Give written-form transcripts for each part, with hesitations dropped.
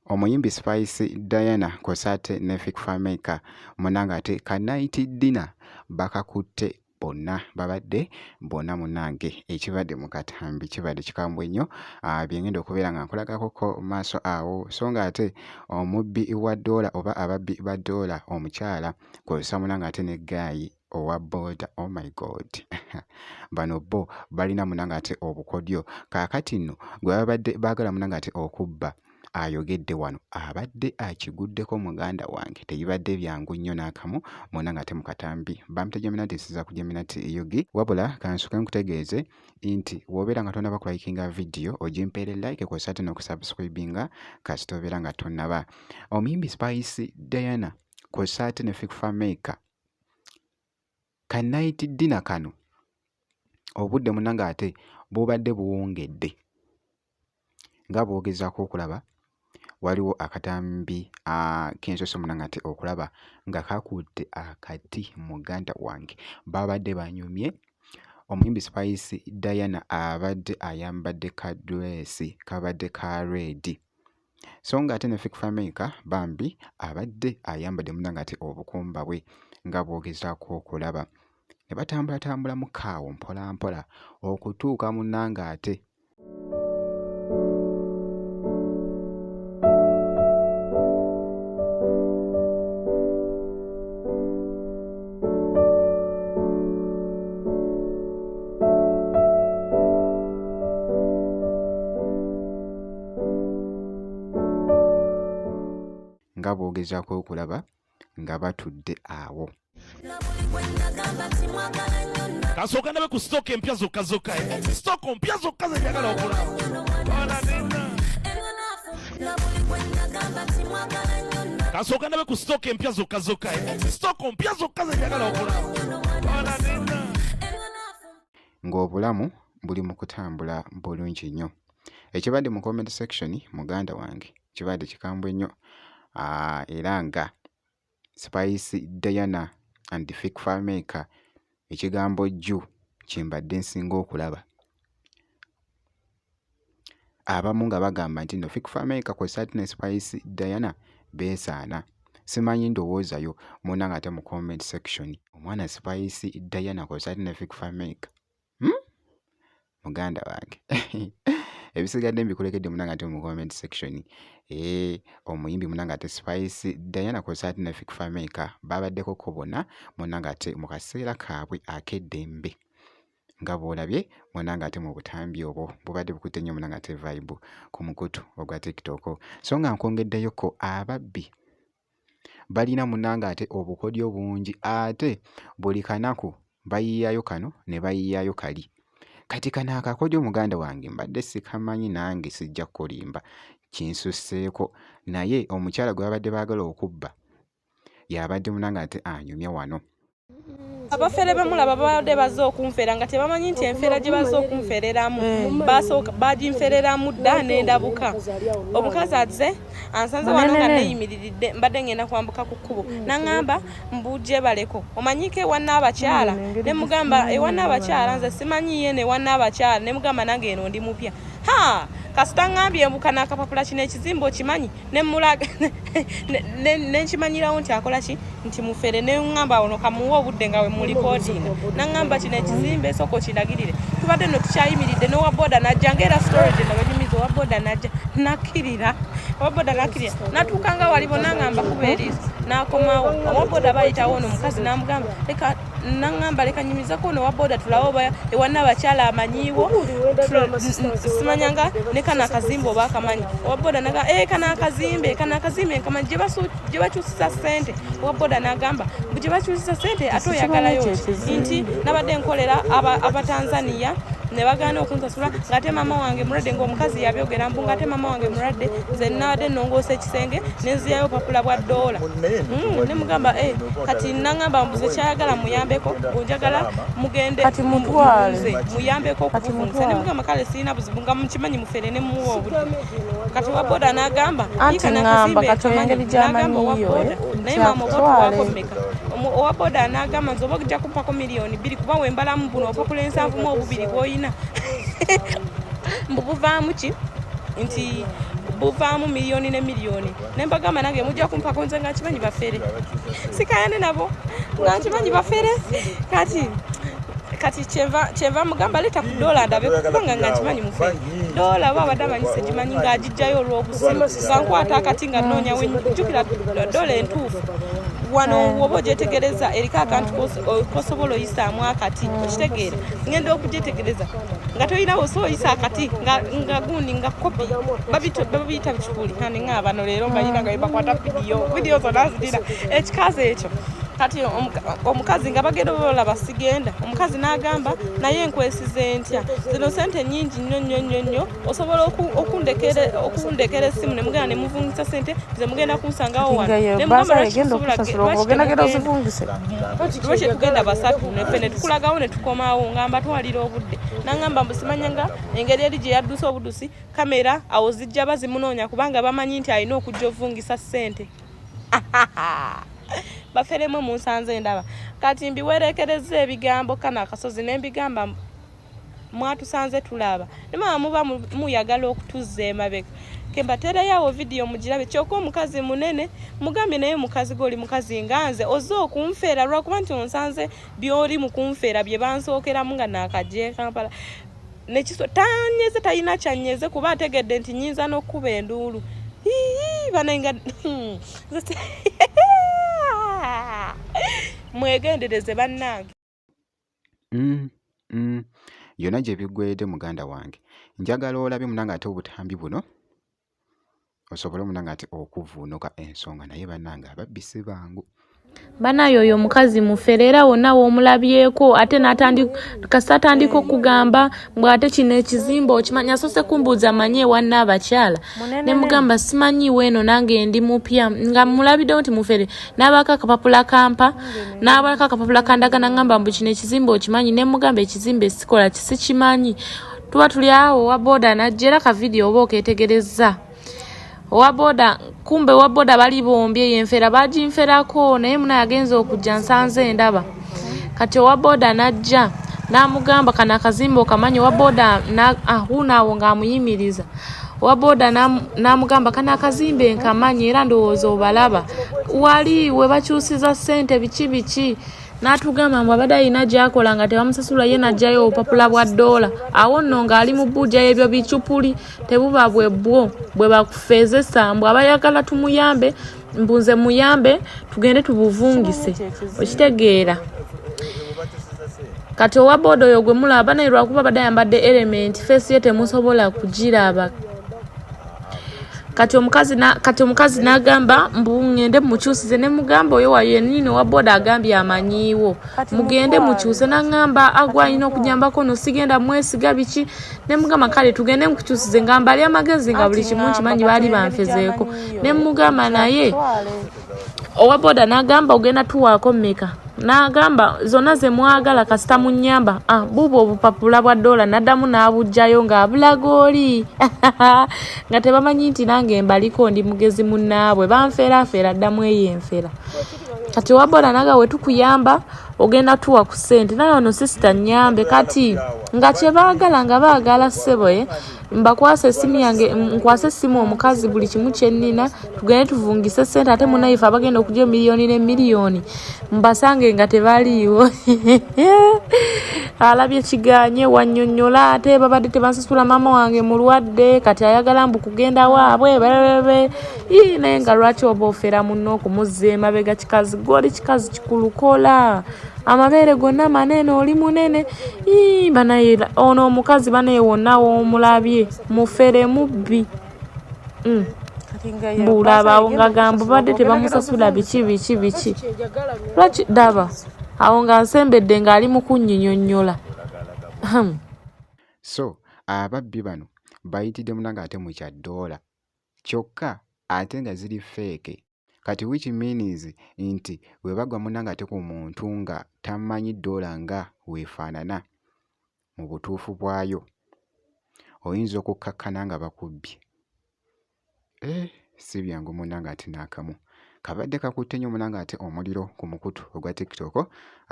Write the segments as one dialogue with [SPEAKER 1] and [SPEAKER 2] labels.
[SPEAKER 1] omuyimbi Spice Diana kw'osaate ne Fikfa Maker munanga ate ka night dinner bakakutte bonna babadde bonna munange ekibadde mu katambi kibadde kikambwe nnyo byengenda okubeera nga nkulagakoko maaso awo so nga ate omubbi wa ddoola oba ababbi ba ddoola omukyala kw'ossa munanga ate ne gaayi owa boda. Oh my god bano bo balina munanga ate obukodyo kaakati nno gwe babadde baagala munanga ate okubba ayogedde wano abadde akiguddeko muganda wange tebibadde byangu nnyo n'akamu munanga ate mu katambi bamutegeminati siza kujeminati yogi wabula kansuke nkutegeeze nti wobeera nga tonaba kulayikinga vidiyo ogimpeere like kw'osaate n'okusubscribinga kasita obeera nga tonnaba. Omuyimbi Spice Diana kw'osaate ne Fikfa Maker ka night dinner kano obudde munanga ate bubadde buwungedde nga bwogezaako okulaba waliwo akatambi k'ensoso munanga ate okulaba nga kakutte akati muganda wange babadde banyumye. Omuyimbi Spice Diana abadde ayambadde ka dresi kabadde ka red so nga ate ne Fikfa Maker bambi abadde ayambadde munanga ate obukumba bwe nga bwogezaako okulaba ne batambulatambula mu kaawo mpola mpola okutuuka munanga ate nga bwogezaako okulaba nga batudde awo.
[SPEAKER 2] Kasooka ndabe ku stock empya zokka zokka stock mpya zokka ze njagala okulaba. Kasooka ndabe ku stock empya zokka zokka stock mpya zokka ze njagala okulaba.
[SPEAKER 1] Ng'obulamu buli mu kutambula bulungi nnyo. Ekibadde mu comment section muganda wange kibadde kikambwe nnyo era nga Spice Diana and Fikfa Maker ekigambo jju kimbadde nsinga okulaba. Abamu nga bagamba nti no Fikfa Maker kw'osaate ne Spice Diana beesaana. Simanyi ndowoozayo munanga ate mu comment section omwana Spice Diana kw'osaate ne Fikfa Maker muganda wange ebisigadde mbikulekedde munanga ate mu comment section. Omuyimbi munanga ate Spice Diana kw'osaate ne Fikfa Maker babaddeko ko bonna munanga ate mu kaseera kaabwe ak'eddembe nga bw'olabye munanga ate mu butambi obwo bubadde bukutte nnyo munanga ate vibe ku mukutu ogwa TikTok so nga nkwongeddeyoko ababbi balina munanga ate obukodyo bungi ate buli kanaku bayiyayo kano ne bayiyayo kali. Kati kana akakodyo muganda wange mbadde sikamanyi nange sijja kulimba kinsusseeko naye omukyala gwe babadde baagala okubba yabadde munanga ate anyumya wano.
[SPEAKER 3] Abafere bamulaba babadde bazze okunfera nga tebamanyi nti enfera gye bazze okunfereramu bagimfereramu dda n'endabuka. Omukazi azze ansanze wano nga neyimiriridde mbadde ngenda kwambuka ku kkubo n'aŋŋamba mbujje baleko omanyike ewanna abakyala ne mugamba ewanna abakyala nze simanyi ye newanna abakyala ne mugamba nange eno ndi mupya kasita ŋŋambye embuka n'akapapula kino ekizimbe okimanyi nenkimanyirawo nti akola ki nti mufere ne ŋŋamba ono kamuwa obudde nga we mulikoodinga n'aŋŋamba kino ekizimbe soko kiragirire tubadde no tukyayimiridde n'owa boda najja ngaera storage nabanyumiza owa boda najja nakkirira natuuka nga waliwo n'aŋŋamba kuba eriiso n'akomawo owa boda bayitawo ono omukazi n'amugamba leka n'aŋŋamba leka nyumizako ono owa boda tulawo oba ewanna abakyala amanyiiwo simanyanga ne kana akazimbe oba akamanyi owa boda naga kana akazimbe nkamanyi gye bakyusisa ssente owa boda n'agamba mbu gye bakyusisa ssente ate oyagalayo nti nabadde nkolera abatanzania ne bagaana okunsasula ng'ate maama wange mulwadde ng'omukazi yabyogera mbu ng'ate maama wange mulwadde nze nabadde nongoosa ekisenge ne nziyayo opapula bwa ddoola ne mugamba kati naŋŋamba mbuze kyayagala muyambeko gonjagala mugende kati mutwale muyambeko okufunsa ne mugamba kale sirina buzibu nga mukimanyi mufere ne muwa obudde kati owa boda n'agamba
[SPEAKER 4] anti ŋŋamba kati engeri gy'amanyiyo
[SPEAKER 3] naye maama obwatuwaako mmeka owa boda n'agamba nze oba ojja kumpako miliyoni 2 kuba wembalamu buno opapula 7 bw'oyina mbubuvaamu ki nti buvaamu miliyoni ne miliyoni ne mbagamba nange mujja kumpako nze nga nkimanyi bafere sikayane nabo nga nkimanyi bafere kati kyeva mugamba leta ku dola ndabe kubanga nga nkimanyi mufere dola babadde amanyise kimanyi nga agijjayo olw'obusimu nga nkwata akati nga nnoonya wenjukira dola entuufu wano woba ogyetegereza eriko akantu kosobola oyisaamu akati okitegeera ngenda okugyetegereza nga toyinawo osobola oyisa akati nga gundi nga kopi babiyita bikikuli kandi nga bano leero mbalina nga bebakwata vidiyo zonna zirina ekikazi ekyo kati omukazi nga bagenda olaba sigenda omukazi n'agamba naye nkwesize ntya zino sente nyingi nnyo osobola okundekera essimu ne mugenda ne muvungisa sente ze mugenda kunsangawo wano lwekye tugenda basatu neffe ne tukulagawo ne tukomawo ngamba twalira obudde nangamba mbusimanyanga engeri eri gye yadduse obudusi kamera awo zijja bazimunoonya kubanga bamanyi nti alina okujja ovungisa sente baferemu munsanze ndaba kati mbiwerekereza ebigambo kana akasozi n'embigamba mwatusanze tulaba nemama muba muyagala okutuzza emabega kembaterayawo vidiyo mugirabe kyokka omukazi munene mugambye naye mukazi goli mukazi nganze oze okunfeera lwakuba nti onsanze byoli mukunfeera bye bansookeramu nga naakajje Kampala nekiso tanyeze talina kyanyeze kuba ategedde nti nyinza n'okkuba enduulu banenga mwegendereze bannange
[SPEAKER 1] yonna gye biggweedde muganda wange njagala olabe munanga ate obutambi buno osobole munanga ati okuvuunuka ensonga naye bannange ababbisi bangu
[SPEAKER 4] banayo oyo mukazi mufere era wonna w'omulabyeko ate kasatandika okugamba mbw ate kino ekizimba okimanya asose kumbuuza manye ewanna abakyala ne mugamba simanyiiwe eno nange ndi mupya nga mulabiddewo nti mufere n'abaako akapapula kampa n'abalako akapapula kandagana ngamba mbu kino ekizimba okimanyi ne mugamba ekizimba esikola kisikimanyi tuba tuli awo owa booda najja era kavidiyo oba okeetegereza owaboda kumbe waboda bali bombye yenfera bagimferako naye muna yagenza okujja nsanze ndaba kati owaboda najja namugamba kana akazimba okamanyi owaboda hunaawo ng'amuyimiriza owaboda namugamba kana akazimbe nkamanyi era ndowooza obalaba wali we bakyusiza ssente biki n'atugamba mbu abadde alina gy'akola nga tebamusasula ye najjayo obupapula bwa ddoola awo nno ng'ali mu bujja ebyo bicupuli tebuba bwe bakufeezesa mbu abayagala tumuyambe mbunze muyambe tugende tubuvungise okitegeera kati owa booda oyo gwe mulaba naye lwakuba abadde ayambadde element feesi ye temusobola kugiraba kati omukazi n'agamba mbu ngende mukyusize ne mugamba oyo wayo yennyini owa booda agambye amanyiiwo mugende mukyuse n'angamba agwa alina okunyambako no sigenda mwesiga biki ne mugamba kale tugende mukukyusize ngamba ali amagezi nga buli kimu nkimanyi baali banfezeeko ne mugamba naye owa booda n'agamba ogenda tuwaako mmeka n'agamba zonna ze mwagala kasita munyamba buubwo obupapula bwa ddoola n'addamu n'abujjayo ng'abulaga oli nga tebamanyi nti nange mbaliko ndi mugezi munnaabwe banfeerafeera addamu eyo enfera kati owa booda naga we tukuyamba ogenda tuwa ku ssente naye ono sisita nnyambe kati nga kye baagala nga baagala ssebo mbakwasa essimu yange nkwasa essimu omukazi buli kimu kye nnina tugende tuvungise ssente ate munnayife abagenda okujja miliyoni ne miliyoni mbasange nga tebaliiwo alabye kiganye wannyonnyola ate babadde tebansasula maama wange mulwadde kati ayagala mbu kugenda waabwe bebebe naye nga lwaki oba ofera munno okumuzza emabega kikazi gwoli kikazi kikulukola amabeere gonna manene oli munene banaye ono omukazi banaye wonna w'omulabye mufere mubbi mbulaba nga gamba badde tebamusasula biki lwaki daba awo nga nsembedde ng'ali mu kunnyinnyonnyola
[SPEAKER 1] so ababbi bano bayitidde munanga ate mu kya ddoola kyokka ate nga ziri feeke kati which means nti we bagwa munanga ate ku muntu nga tamanyi ddoola nga weefaanana mu butuufu bwayo oyinza okukkakkana nga bakubbye si byangu munanga ate n'akamu kabadde kakutte nnyo munange ate omuliro ku mukutu ogwa TikTok,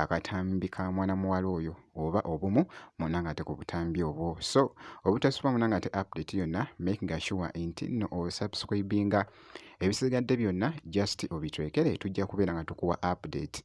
[SPEAKER 1] akatambi ka mwana muwala oyo oba obumu munange ate ku butambi obwo. So obutasubwa munange ate update yonna making sure nti no osubscribinga, ebisigadde byonna just obitwekere, tujja kubeera nga tukuwa update.